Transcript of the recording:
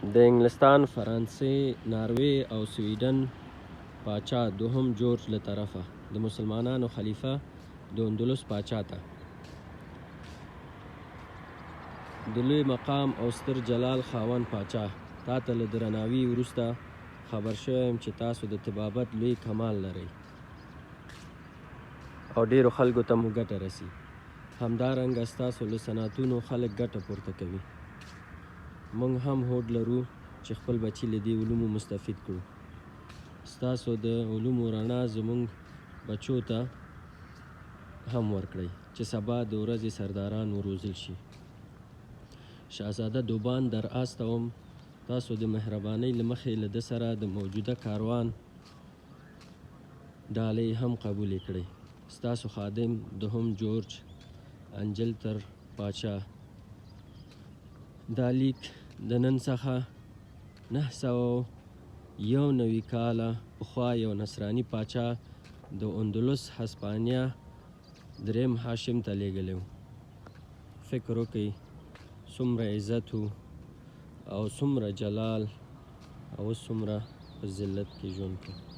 د انګلستان، فرانسې، ناروې او سویډن پاچا دوهم جورج له طرفه د مسلمانانو خلیفه د اندلس پاچا ته د لوی مقام او ستر جلال خاوند پاچا، تا ته له درناوي وروسته خبر شوی یم چې تاسو د طبابت لوی کمال لرئ او ډیرو خلکو ته مو ګټه رسي. همدارنګه ستاسو له صنعتونو خلک ګټه پورته کوي. موږ هم هوډ لرو چې خپل بچي له دې علومو مستفید کړو. ستاسو د علومو رڼا زموږ بچو ته هم ورکړئ چې سبا د ورځې سرداران وروزل شي. شهزاده دوبان در استوم، تاسو د مهربانۍ له مخې له ده سره د موجوده کاروان ډالۍ هم قبولې کړئ. ستاسو خادم دوهم جورج انجلتر پاچا. دا لیک د نن څخه 991 کاله پخوا یو نصراني پاچا د اندلس هسپانیا دریم هاشم ته لیږلی و. فکر وکئ څومره عزت او څومره جلال او څومره په ذلت کې ژوند کوي.